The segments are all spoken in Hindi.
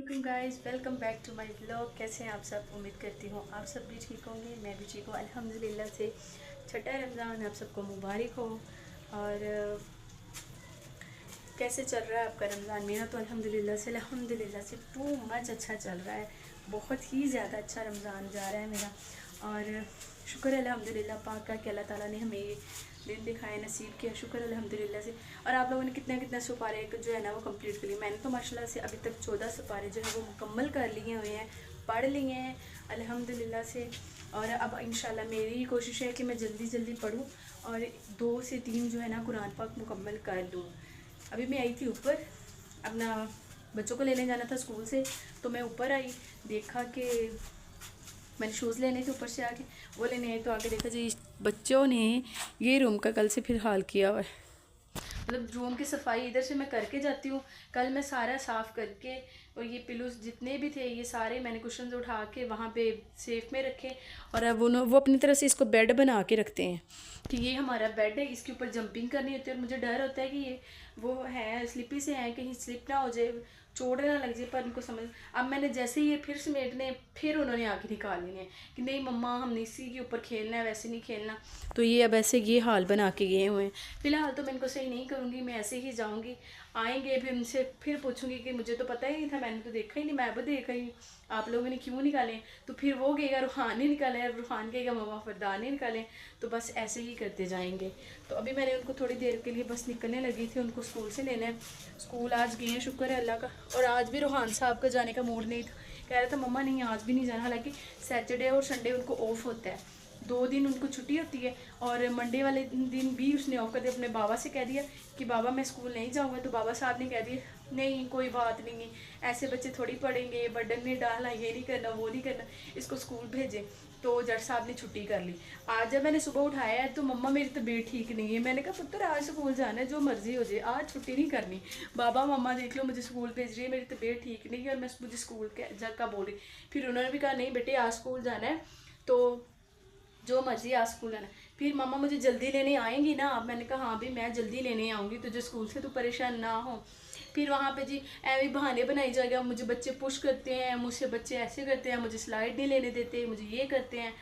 वालेकुम guys, welcome back to my blog. कैसे हैं आप सब? उम्मीद करती हूँ आप सब भी ठीक होंगे। मैं भी ठीक हूँ अल्हम्दुलिल्लाह से। छठा रमज़ान आप सबको मुबारक हो। और कैसे चल रहा है आपका रमज़ान? मेरा तो अल्हम्दुलिल्लाह से टू मच अच्छा चल रहा है। बहुत ही ज़्यादा अच्छा रमज़ान जा रहा है मेरा। और शुक्र है अल्हम्दुलिल्लाह पाक का कि अल्लाह ताला ने हमें ये दिन दिखाए, नसीब किया। शुक्र अल्हम्दुलिल्लाह से। और आप लोगों ने कितने कितने सुपारे जो है ना वो कंप्लीट कर लिए। मैंने तो माशाल्लाह से अभी तक 14 सुपारे जो है वो मुकम्मल कर लिए हुए हैं, पढ़ लिए हैं अल्हम्दुलिल्लाह से। और अब इंशाल्लाह मेरी कोशिश है कि मैं जल्दी जल्दी पढूं और 2 से 3 जो है ना कुरान पाक मुकम्मल कर लूँ। अभी मैं आई थी ऊपर, अपना बच्चों को लेने जाना था स्कूल से, तो मैं ऊपर आई, देखा कि मैंने शूज़ लेने थे ऊपर से आके, वो लेने आए तो आके देखा जी बच्चों ने ये रूम का कल से फिर हाल किया हुआ है। मतलब रूम की सफाई इधर से मैं करके जाती हूँ, कल मैं सारा साफ़ करके, और ये पिलोस जितने भी थे ये सारे मैंने कुशन उठा के वहाँ पे सेफ में रखे। और अब वो अपनी तरह से इसको बेड बना के रखते हैं कि ये हमारा बेड है, इसके ऊपर जंपिंग करनी होती है। और मुझे डर होता है कि ये वो है स्लिपी से हैं, कहीं स्लिप ना हो जाए, चोट ना लग जाए। पर उनको समझ, अब मैंने जैसे ही ये फिर समेटने, फिर उन्होंने आके निकाल लेने कि नहीं मम्मा हमने इसी के ऊपर खेलना है, वैसे नहीं खेलना। तो ये अब ऐसे ये हाल बना के गए हुए हैं। फिलहाल तो मैं इनको सही नहीं करूँगी, मैं ऐसे ही जाऊँगी, आएंगे फिर उनसे फिर पूछूंगी कि मुझे तो पता ही नहीं था, मैंने तो देखा ही नहीं, मैं अब देखा ही आप लोगों ने क्यों निकाले। तो फिर वो कहेगा रूहान ने निकाले, रूहान कहेगा मम्मा फरदान ने निकाले। तो बस ऐसे ही करते जाएंगे। तो अभी मैंने उनको थोड़ी देर के लिए बस निकलने लगी थी, उनको स्कूल से लेना है। स्कूल आज गए हैं, शुक्र है अल्लाह का। और आज भी रूहान साहब का जाने का मूड नहीं था, कह रहा था मम्मा नहीं आज भी नहीं जाना। हालांकि सैटरडे और संडे उनको ऑफ होता है, 2 दिन उनको छुट्टी होती है। और मंडे वाले दिन भी उसने ऑफ कर दिया, अपने बाबा से कह दिया कि बाबा मैं स्कूल नहीं जाऊँगा। तो बाबा साहब ने कह दिया नहीं कोई बात नहीं, ऐसे बच्चे थोड़ी पढ़ेंगे, बर्डन नहीं डालना, ये नहीं करना वो नहीं करना, इसको स्कूल भेजें। तो जज साहब ने छुट्टी कर ली। आज जब मैंने सुबह उठाया है तो मम्मा मेरी तबीयत ठीक नहीं है। मैंने कहा पुत्र आज स्कूल जाना है, जो मर्जी हो जाए, आज छुट्टी नहीं करनी। बाबा मम्मा देख लो मुझे स्कूल भेज रही है, मेरी तबीयत ठीक नहीं है और मैं मुझे स्कूल के जगह बोल रही। फिर उन्होंने भी कहा नहीं बेटे आज स्कूल जाना है, तो जो मर्जी आज स्कूल आना। फिर मामा मुझे जल्दी लेने आएंगी ना आप? मैंने कहा हाँ भी मैं जल्दी लेने आऊँगी तुझे स्कूल से, तो परेशान ना हो। फिर वहाँ पे जी ऐवे बहाने बनाई जाएगा, मुझे बच्चे पुश करते हैं, मुझसे बच्चे ऐसे करते हैं, मुझे स्लाइड नहीं लेने देते, मुझे ये करते हैं।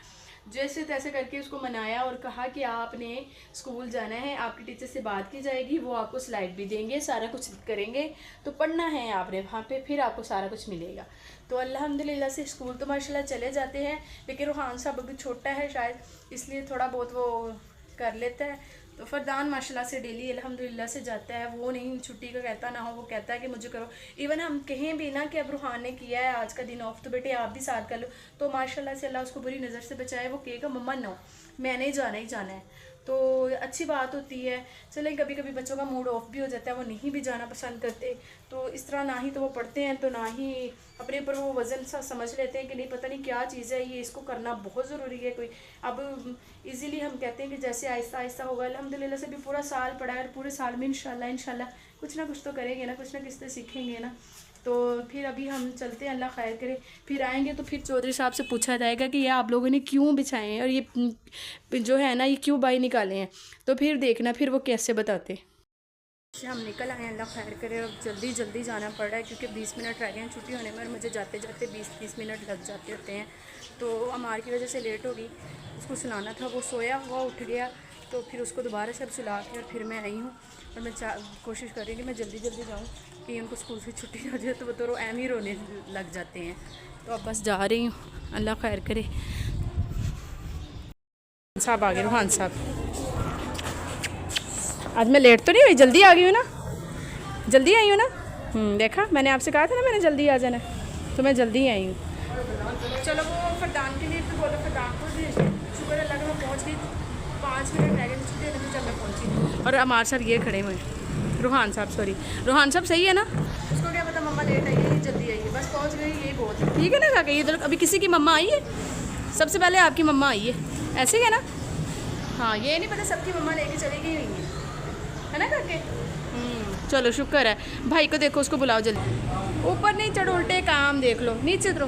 जैसे तैसे करके उसको मनाया और कहा कि आपने स्कूल जाना है, आपकी टीचर से बात की जाएगी, वो आपको स्लाइड भी देंगे, सारा कुछ करेंगे। तो पढ़ना है आपने वहाँ पे, फिर आपको सारा कुछ मिलेगा। तो अल्हम्दुलिल्लाह से स्कूल तो माशाल्लाह चले जाते हैं, लेकिन रूहान साहब अभी छोटा है शायद, इसलिए थोड़ा बहुत वो कर लेता है। तो फरदान माशाल्लाह से डेली अल्हम्दुलिल्लाह से जाता है, वो नहीं छुट्टी का कहता ना हो, वो कहता है कि मुझे करो। इवन हम कहें भी ना कि अब रूहान ने किया है आज का दिन ऑफ, तो बेटे आप भी साथ कर लो, तो माशाल्लाह से अल्लाह उसको बुरी नज़र से बचाए, वो कहेगा मम्मा नो मैंने जाना ही जाना है। तो अच्छी बात होती है। चलें कभी कभी बच्चों का मूड ऑफ भी हो जाता है, वो नहीं भी जाना पसंद करते, तो इस तरह ना ही तो वो पढ़ते हैं, तो ना ही अपने ऊपर वो वज़न सा समझ लेते हैं कि नहीं पता नहीं क्या चीज़ है ये, इसको करना बहुत ज़रूरी है कोई। अब इजीली हम कहते हैं कि जैसे आहिस्ता आहिस्ता होगा। अल्हम्दुलिल्लाह से भी पूरा साल पढ़ा है और पूरे साल में इंशाल्लाह कुछ ना कुछ तो करेंगे ना, कुछ ना कुछ तो सीखेंगे ना। तो फिर अभी हम चलते हैं, अल्लाह खैर करे। फिर आएंगे तो फिर चौधरी साहब से पूछा जाएगा कि ये आप लोगों ने क्यों बिछाए हैं और ये जो है ना ये क्यों बाई निकाले हैं। तो फिर देखना फिर वो कैसे बताते। हम निकल आए, अल्लाह खैर करे। अब जल्दी जल्दी जाना पड़ रहा है क्योंकि 20 मिनट रह गए हैं छुट्टी होने में, और मुझे जाते जाते 20-30 मिनट लग जाते होते हैं। तो अमार की वजह से लेट हो गई, उसको सुलाना था, वो सोया हुआ उठ गया, तो फिर उसको दोबारा से अब सुला के और फिर मैं आई हूँ। और मैं कोशिश कर रही हूँ कि मैं जल्दी जल्दी जाऊँ कि उनको स्कूल से छुट्टी हो जाए, तो वो तो एम ही रोने लग जाते हैं। तो अब बस जा रही हूँ, अल्लाह खैर करे। साहब आ गए, रूहान साहब। आज मैं लेट तो नहीं हुई, जल्दी आ गई हूँ ना, जल्दी आई हूँ ना। देखा मैंने आपसे कहा था ना मैंने जल्दी आ जाना, तो मैं जल्दी आई हूँ। चलो वो फरदान के लिए फिर बोलो, फरदान को शुक्र अल्लाह का मैं पहुँच गई। 5 मिनट रह गए छुट्टी होने में, जब मैं पहुँची। और हमारे साथ ये खड़े हुए हैं रूहान साहब, सॉरी रूहान साहब सही है ना, उसको क्या पता मम्मा लेट आई है जल्दी आई है, बस पहुँच गई यही बहुत है। ठीक है ना काका, इधर अभी किसी की मम्मा आई है, सबसे पहले आपकी मम्मा आई है, ऐसे ही है ना। हाँ ये नहीं पता सबकी मम्मा लेके चली गई हुई है ना काके। चलो शुक्र है। भाई को देखो, उसको बुलाओ जल्दी। ऊपर नहीं चढ़ो, उल्टे काम देख लो, नीचे उतरो,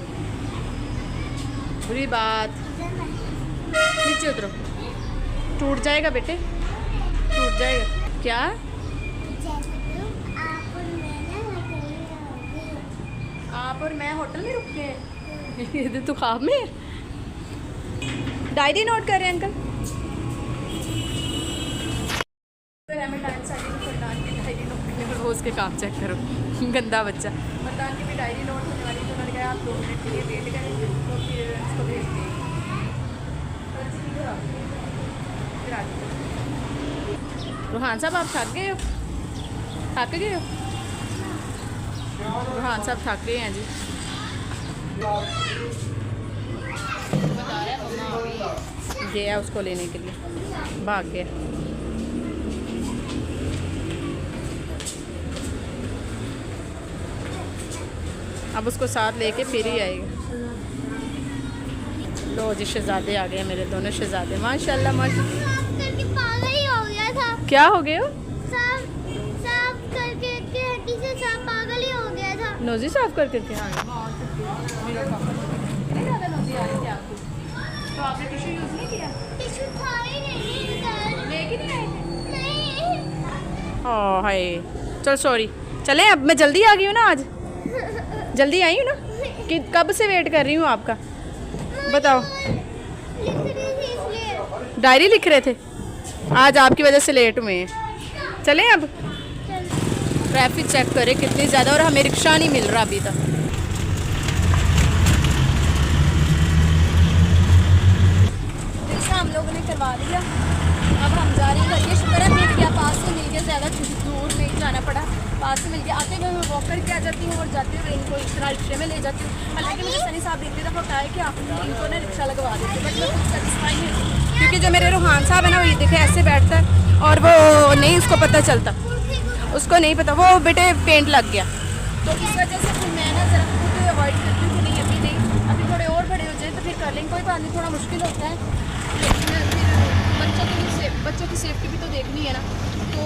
बुरी बात, नीचे उतरो, टूट जाएगा बेटे, टूट जाएगा। क्या आप और मैं होटल में रुक गए। ये तो ख्वाब में डायरी नोट कर रहे हैं अंकल। डायरी नोट करने पर वो उसके काम चेक करो, गंदा बच्चा। फरदान की भी डायरी नोट होने वाली, तो उन्होंने कहा आप 2 मिनट के लिए वेट करें तो फिर उसको भेज देंगे। रूहान साहब आप थक गए हो? थक गए हो? रूहान साहब थक गए हैं जी। बता रहा है मम्मा अभी गया उसको लेने के लिए, भाग गया। अब उसको साथ लेके फिर ही आएगा। लो जी शहजादे आ गए मेरे दोनों शहजादे, माशाल्लाह माशाल्लाह। पागल ही हो गया था। क्या हो गए हो? साफ करके हड्डी से साफ पागल ही हो गया था। नोजी साफ करके थे। हाँ कितनी ज़्यादा नोजी आ रही थी आपको, तो आपने टिश्यू यूज़ नहीं किया? टिश्यू था ही नहीं इधर। लेके नहीं आए थे? नहीं। ओह हाय, चल सॉरी। चलें अब, मैं जल्दी आ गई हूँ ना आज, जल्दी आई हूँ ना कि कब से वेट कर रही हूँ आपका। बताओ। लिख रही थी इसलिए। डायरी लिख रहे थे? आज आपकी वजह से लेट हुए हैं। चलें अब? ट्रैफिक चेक करें कितनी ज़्यादा, और हमें रिक्शा नहीं मिल रहा अभी तक। रिक्शा हम लोगों ने करवा लिया, अब हम जा रहे हैं। ये शुक्र है मिल गया, पास से मिल गया, ज़्यादा दूर नहीं जाना पड़ा, पास से मिल गया। आते हुए मैं वॉक करके आ जाती हूँ और जाते हुए इनको इस तरह रिक्शे में ले जाती हूँ। हालांकि मुझे सनी साहब ने इतनी दफ़ा कहा है कि आप इनको ना रिक्शा लगवा देते, बट मैं खुद सेटिस्फाई नहीं होती, क्योंकि जो मेरे रूहान साहब है ना वो ये देखे ऐसे बैठता है और वो नहीं उसको पता चलता, उसको नहीं पता, वो बेटे पेंट लग गया। तो इस वजह से फिर मैं ना ज़रा खुद अवॉइड करती हूँ कि नहीं अभी नहीं, अभी थोड़े और बड़े हो जाए तो फिर कर लेंगे, कोई बात नहीं, थोड़ा मुश्किल होता है, लेकिन फिर बच्चों की सेफ्टी भी तो देखनी है ना। तो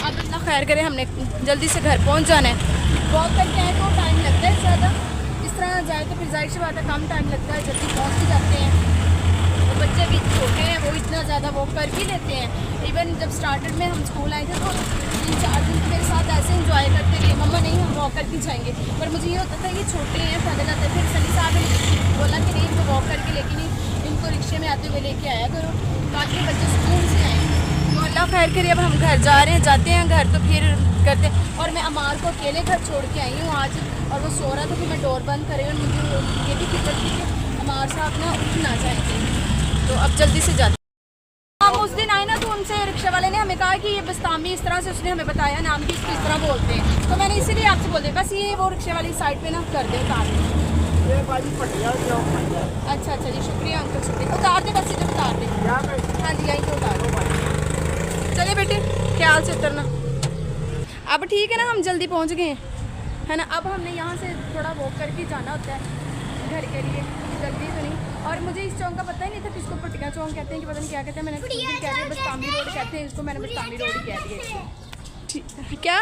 अब अल्लाह खैर करे, हमने जल्दी से घर पहुंच जाना है। वॉक करके आए तो टाइम लगता है ज़्यादा, इस तरह जाए तो फिर जाहिर सी बात है कम टाइम लगता है, जल्दी पहुंच भी जाते हैं। तो बच्चे भी छोटे हैं, वो इतना ज़्यादा वॉक कर भी लेते हैं। इवन जब स्टार्टेड में हम स्कूल आए थे तो 3-4 दिन मेरे साथ ऐसे इंजॉय करते रहे, मम्मा नहीं हम वॉक करके जाएंगे, पर मुझे ये होता था ये छोटे हैं पैदल जाते। फिर सनी साहब ने बोला कि नहीं इनको वॉक करके, लेकिन इनको रिक्शे में आते हुए लेके आया करो ताकि बच्चे स्कूल से आए। तो अल्लाह खैर करे, अब हम घर जा रहे हैं, जाते हैं घर तो फिर करते हैं। और मैं अमार को अकेले घर छोड़ के आई हूँ आज, और वो सो रहा था, फिर मैं डोर बंद करे और मुझे ये भी फिक्र थी कि अमार साहब ना उठ ना जाएंगे, तो अब जल्दी से जाते। हम उस दिन आए ना तो उनसे रिक्शा वाले ने हमें कहा कि ये बस्तामी, इस तरह से उसने हमें बताया नाम भी इसको इस तरह बोलते हैं, तो मैंने इसीलिए आपसे बोल दिया बस ये वो रिक्शे वाली साइड पे ना कर दे, उतार दे। अच्छा अच्छा जी, शुक्रिया अंकल, शुक्रिया। उतार दे बस, इधर उतार दे। हाँ जी यहीं पे उतार दो। चलिए बेटे ख्याल से उतरना। अब ठीक है ना, हम जल्दी पहुंच गए हैं, है ना। अब हमने यहाँ से थोड़ा वॉक करके जाना होता है घर के लिए, जल्दी तो नहीं। और मुझे इस चौक का पता ही नहीं था किसको पटिया चौक कहते हैं कि पता नहीं क्या कहते हैं, मैंने कह दिया बस्तामी रोड कहते हैं इसको, मैंने बस्तामी रोड ही कह दिया। क्या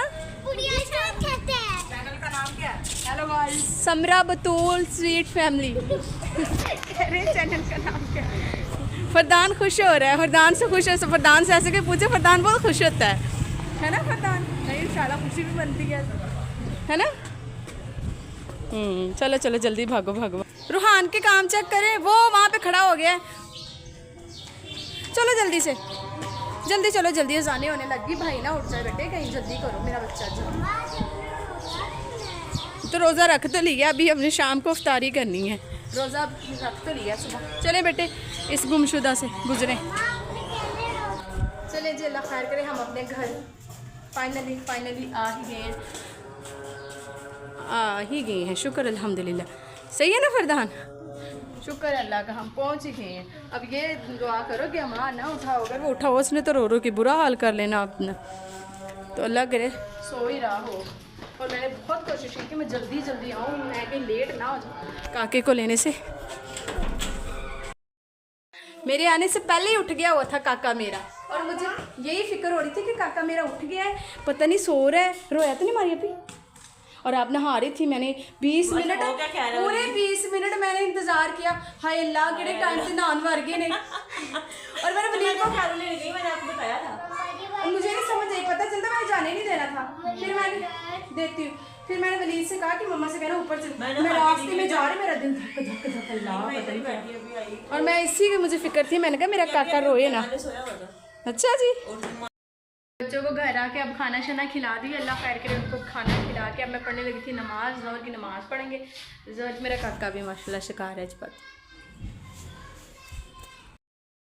कहते हैं? चैनल का नाम क्या है? हेलो गाइस, समरा बतूल स्वीट फैमिली। अरे चैनल का नाम क्या है? फरदान खुश हो रहा है, फरदान से खुश है, फरदान से ऐसे कोई पूछे फरदान बहुत खुश होता है ना फरदान? नहीं इंशाल्लाह खुशी भी बनती है ना। चलो चलो जल्दी भागो भागो। रूहान के काम चेक करें, वो वहाँ पे खड़ा हो गया है। चलो जल्दी से, जल्दी चलो, जल्दी अज़ानें होने लगी, भाई ना उठ जाए बेटे, कहीं जल्दी करो मेरा बच्चा जो। तो रोज़ा रख तो लिया, अभी हमने शाम को इफ्तारी करनी है, रोज़ा रख तो लिया सुबह। चले बेटे इस गुमशुदा से गुजरे। चले जी अल्लाह खैर करे, हम अपने घर फाइनली आ ही गए हैं। शुक्र अल्हम्दुलिल्लाह, सही है ना फरदान? शुक्र अल्लाह का हम पहुंच ही गए हैं। अब ये दुआ करो कि अम्मा ना उठा, अगर वो उठा हो उसने तो रो रो के बुरा हाल कर लेना अपना, तो अल्लाह करे सो ही रहा हो। और मैंने बहुत कोशिश की कि मैं जल्दी आऊँ, मैं कहीं लेट ना हो जाऊँ काके को लेने से। मेरे आने से पहले ही उठ गया हुआ था काका मेरा, और मुझे यही फिक्र हो रही थी कि काका मेरा उठ गया है, पता नहीं सो रहा है, रोया तो नहीं मारी अभी। और आप नहा रही थी, मैंने 20 मिनट पूरे 20 मिनट मैंने इंतजार किया, हाय अल्लाह केड़े टाइम से नहान वर गए नहीं। और मैंने वलीद को मैंने आपको बताया था, मुझे नहीं समझ आई, पता चलता मैंने जाने नहीं देना था, फिर मैंने देती हूँ, फिर मैंने वलीद से कहा कि मम्मा से कहना ऊपर चल, मैंने मैं खाती रास्ते नहीं में है। जा रही, मेरा दिल धक धक धक अल्लाह मैं पता इधर ही नहीं बैठी अभी आई। क्या। और मैं इसी की मुझे फिक्र थी, मैंने कहा मेरा काका रोए ना। मैंने सोया हुआ था अच्छा जी, और फिर बच्चों को घर आके अब खाना शाना खिला दी, अल्लाह खैर करे उनको खाना खिला के अब मैं पढ़ने लगी थी नमाज। ज़ोहर की नमाज पढ़ेंगे। ज़ोहर मेरा काका भी माशाल्लाह शिकार है इस पर।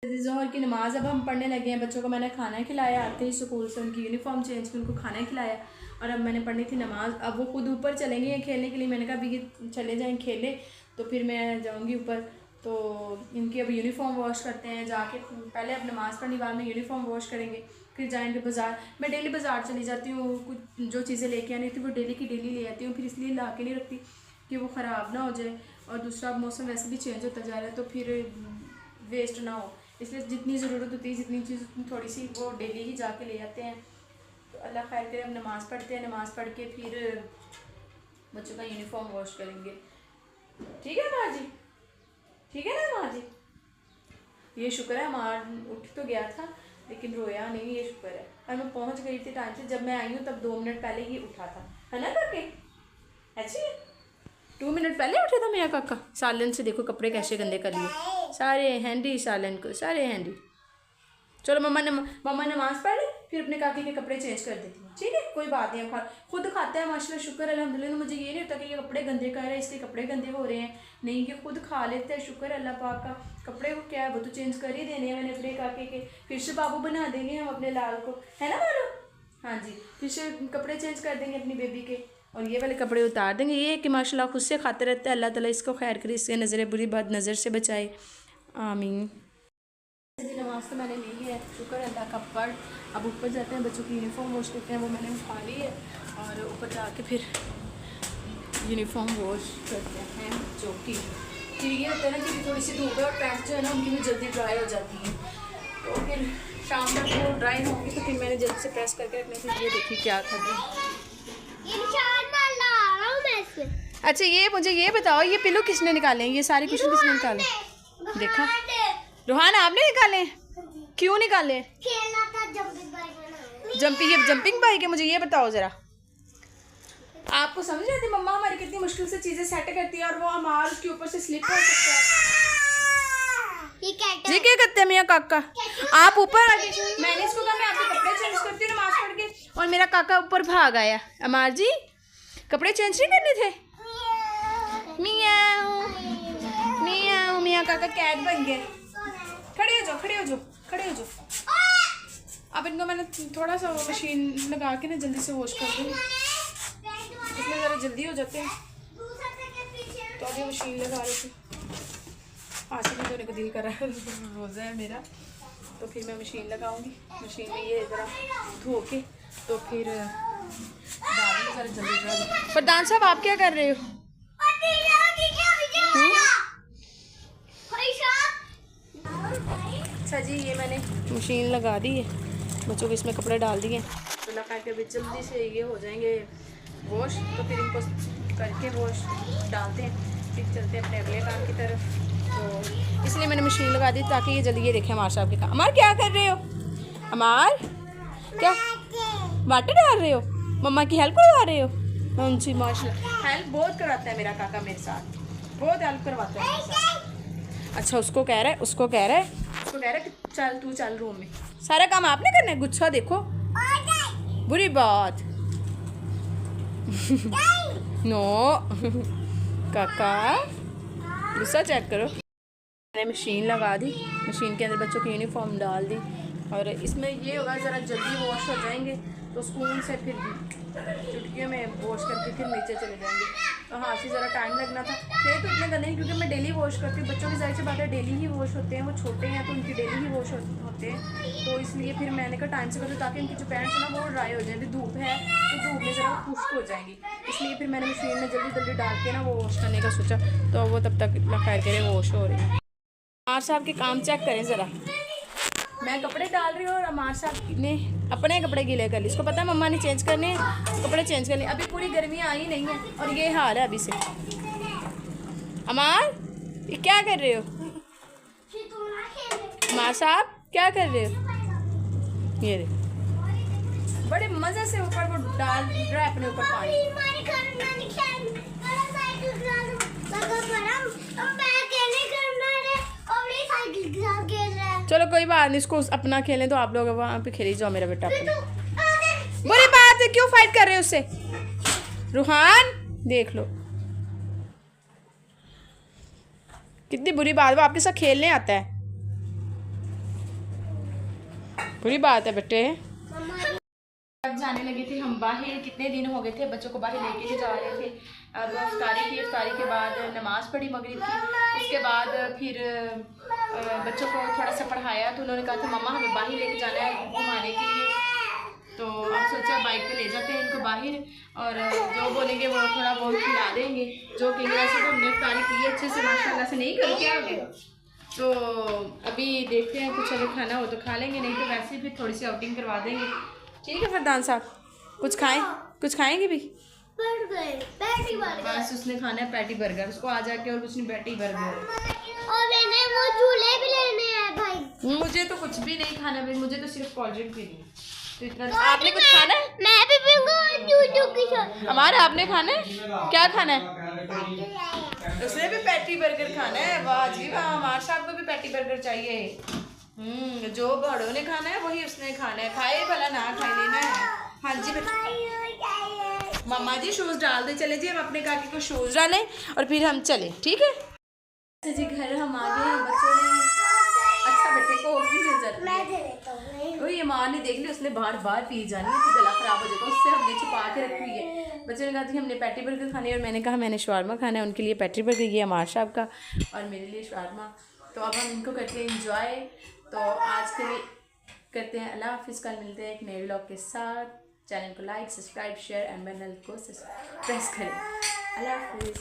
ज़ोहर की नमाज अब हम पढ़ने लगे हैं। बच्चों को मैंने खाना खिलाया, आते ही स्कूल से उनकी यूनिफॉर्म चेंज की, उनको खाना खिलाया और अब मैंने पढ़नी थी नमाज। अब वो खुद ऊपर चलेंगे खेलने के लिए, मैंने कहा अभी ये चले जाएँ खेले तो फिर मैं जाऊँगी ऊपर। तो इनकी अब यूनिफॉर्म वॉश करते हैं जाके, पहले अब नमाज़ पढ़ने बाद में यूनिफॉर्म वॉश करेंगे, फिर जाएंगे बाज़ार। मैं डेली बाज़ार चली जाती हूँ, कुछ जो चीज़ें लेके आनी थी वो डेली की डेली ले आती हूँ, फिर इसलिए ला के नहीं रखती कि वो ख़राब ना हो जाए। और दूसरा मौसम वैसे भी चेंज होता जा रहा है तो फिर वेस्ट ना हो, इसलिए जितनी ज़रूरत होती है, जितनी चीज़ थोड़ी सी वो डेली ही जाके ले आते हैं। तो अल्लाह खैर करे, अब नमाज़ पढ़ते हैं, नमाज़ पढ़ के फिर बच्चों का यूनिफॉर्म वॉश करेंगे। ठीक है माँ जी, ठीक है ना माँ जी। ये शुक्र है मार उठ तो गया था लेकिन रोया नहीं, ये शुक्र है। और मैं पहुंच गई थी टाइम से, जब मैं आई हूँ तब 2 मिनट पहले ही उठा था, है ना काके? अच्छी 2 मिनट पहले उठा था मेरा काका। सालन से देखो कपड़े कैसे गंदे कर लिए, सारे हैंडी सालन को, सारे हैंडी। चलो मम्मा नमाज पढ़ ले, फिर अपने काके के कपड़े चेंज कर देती हूँ, ठीक है? कोई बात नहीं, खुद खाता है माशाल्लाह, शुक्र अल्हम्दुलिल्लाह। मुझे ये नहीं होता कि ये कपड़े गंदे कर रहे हैं इसलिए कपड़े गंदे हो रहे हैं, नहीं, ये खुद खा लेते हैं, शुक्र अल्लाह पाक का। कपड़े को क्या है, वो तो चेंज कर ही देने हैं मैंने अपने काके के, फिर से बाबू बना देंगे हम अपने लाल को, है ना मानो? हाँ जी, फिर से कपड़े चेंज कर देंगे अपनी बेबी के और ये वाले कपड़े उतार देंगे। ये कि माशाल्लाह खुद से खाते रहते हैं, अल्लाह ताला इसको खैर करे, इससे नज़र बुरी बात नज़र से बचाए, आमीन। नमाज तो मैंने ली है, शुक्र अल्लाह का। पढ़ अब ऊपर जाते हैं, बच्चों की यूनिफॉर्म वॉश करते हैं, वो मैंने उठा ली है और ऊपर जाके फिर यूनिफॉर्म वॉश करते हैं बच्चों की। फिर ये होता है ना कि थोड़ी सी धूप है और पैंट जो है ना उनकी भी जल्दी ड्राई हो जाती है, तो फिर शाम तक वो ड्राई होंगी तो फिर मैंने जल्दी से प्रेस करके रखने से। ये देखिए क्या कर रही है। अच्छा ये मुझे ये बताओ, ये पिलो किसने निकाले हैं, ये सारे कुशन किसने निकाले? देखा रोहान आपने निकाले? क्यों निकाले? खेलना था जंपिंग बाइक में। ये जंपिंग बाइक है, मुझे ये बताओ ज़रा, आपको समझ रही थी मम्मा हमारी कितनी मुश्किल से चीज़ें सेट करती है और वो हमारे उसके ऊपर से स्लिप हो सकता है। ये क्या करते हैं मियाँ काका? आप ऊपर आके, मैंने इसको कहा मैं आपके कपड़े चेंज करती हूँ नमाज पढ़ के, और मेरा काका ऊपर भाग आया। अमार जी कपड़े चेंज नहीं करने थे? मियाँ मियाँ मियाँ काका कैट बन गए। खड़े हो जाओ, खड़े हो जाओ, खड़े हो जाओ। अब इनको मैंने थोड़ा सा मशीन लगा के ना जल्दी से वॉश कर दूँगी, इसमें ज़रा जल्दी हो जाते हैं, तो अभी मशीन लगा रही थी। आज भी धोने का दिल कर रहा है, रोज़ा है मेरा, तो फिर मैं मशीन लगाऊंगी। मशीन में ये ज़रा धो के तो फिर डालूंगी ज़रा जल्दी। प्रधान साहब आप क्या कर रहे हो? अच्छा जी, ये मैंने मशीन लगा दी है, बच्चों को इसमें कपड़े डाल दिए, तो लगा के अभी जल्दी से ये हो जाएंगे वॉश, तो फिर इनको करके वॉश डालते हैं, फिर चलते हैं अपने अगले काम की तरफ। तो इसलिए मैंने मशीन लगा दी ताकि ये जल्दी, ये देखें अमार साहब के काम। अमार क्या कर रहे हो? अमार क्या वाटर डाल रहे हो? मम्मा की हेल्प करवा रहे हो? हाँ जी माशाल्लाह, हेल्प बहुत कराता है मेरा काका मेरे साथ, बहुत हेल्प करवाता है मेरे साथ। अच्छा उसको कह रहा है कि चल तू चल रूम में, सारा काम आपने करना है। गुस्सा देखो, बुरी बात। नो काका गुस्सा चेक करो। मैंने मशीन लगा दी, मशीन के अंदर बच्चों की यूनिफॉर्म डाल दी और इसमें ये होगा ज़रा जल्दी वॉश हो जाएंगे, तो स्कूल से फिर चुटकियों में वॉश करके फिर नीचे चले जाएंगे। तो हाँ से ज़रा टाइम लगना था, फिर तो इतने गंदे नहीं क्योंकि मैं डेली वॉश करती हूँ। बच्चों की जाहिर सी बात है डेली ही वॉश होते हैं, वो छोटे हैं तो उनकी डेली ही वॉश होते हैं, तो इसलिए फिर मैंने कहा टाइम से करूँ ताकि उनकी जो पैंट्स है ना वो ड्राई हो जाए। अभी धूप है तो धूप में ज़रा खुश्क हो जाएंगी, इसलिए फिर मैंने मशीन में जल्दी जल्दी डाल के ना वो वॉश करने का सोचा, तो वो तब तक खैर करे वॉश हो रही है। अमार साहब के काम चेक करें ज़रा, मैं कपड़े डाल रही हूँ और अमार साहब ने अपने कपड़े गीले कर लिए। इसको पता है मम्मा ने चेंज करने, कपड़े चेंज कर लिए। अभी पूरी गर्मी आई नहीं है और ये हाल है अभी से। अमार ये क्या कर रहे हो? अमार साहब क्या कर रहे हो? ये बड़े मजे से ऊपर वो डाल रहा है अपने ऊपर पानी। हमारे घर में नहीं खेल वाला साइकिल लगा पड़ा हम बैग खेलने करना है और ये साइकिल के साथ खेल रहा है। चलो कोई बात नहीं, इसको अपना खेलें तो आप लोग वहाँ पे खेली जाओ मेरा बेटा अपना। तो बुरी बात है, क्यों फाइट कर रहे हो उससे? रूहान देख लो कितनी बुरी बात, वो आपके साथ खेलने आता है। बुरी बात है बेटे। अब जाने लगे थे हम बाहर, कितने दिन हो गए थे बच्चों को बाहर लेके के जा रहे थे। अब इफ्तारी की, इफ्तारी के बाद नमाज़ पढ़ी मगरिब की, उसके बाद फिर बच्चों को थोड़ा सा पढ़ाया तो उन्होंने कहा था मम्मा हमें बाहर लेके जाना है घुमाने के लिए। तो अब सोचा बाइक पे ले जाते हैं इनको बाहर और जो बोलेंगे वो थोड़ा बहुत खिला देंगे। जो कहेंगे वैसे तो हमने इफ्तारी की अच्छे से माशाल्लाह से, नहीं करो क्या हो गया। तो अभी देखते हैं कुछ अगर खाना हो तो खा लेंगे, नहीं तो वैसे फिर थोड़ी सी आउटिंग करवा देंगे। ठीक है फरदान साहब, कुछ खाएं, कुछ खाएंगे भी? बढ़ गए पैटी बर्गर। बस उसने खाना है पैटी बर्गर, उसको आ जाके और कुछ नहीं पैटी बर्गर। और मैंने वो झूले भी लेने हैं भाई। मुझे तो कुछ भी नहीं खाना भाई, मुझे तो सिर्फ कोल्ड ड्रिंक पीनी है। तो इतना आपने कुछ खाना है? मैं भी पीऊंगा चूचू की शॉट। हमारा आपने खाना है? क्या खाना है? उसने भी पैटी बर्गर खाना है। वाह जी वाह, हमारे साहब को भी पैटी बर्गर चाहिए। जो बड़ों ने खाना है वही उसने खाना है, खाए भला ना खाए लेना है। हाँ जी बेटा। मम्मा जी शूज़ डाल दे, चले जी हम अपने काकी को शूज़ डालें और फिर हम चले, ठीक है जी। घर हम आ गए, बच्चों ने अच्छा बेटे को भी मिल जाती है। मैं दे देता हूँ। वो ये माँ ने देख ली, उसने बार बार पी जानी है तो गला खराब हो जाएगा, उससे हमने छुपा के रखी हुई है। बच्चों ने कहा कि हमने पैटी बर्गर खानी है और मैंने कहा मैंने शवारमा खाना है। उनके लिए पैटी बर्गर, ये अमार साहब का, और मेरे लिए शवारमा। तो अब हम इनको करते हैं इंजॉय। तो आज के लिए करते हैं अल्लाह हाफिज़, कल मिलते हैं एक नए व्लॉग के साथ। चैनल को like, subscribe, share and bell को प्रेस करें। अल्लाह हाफिज़।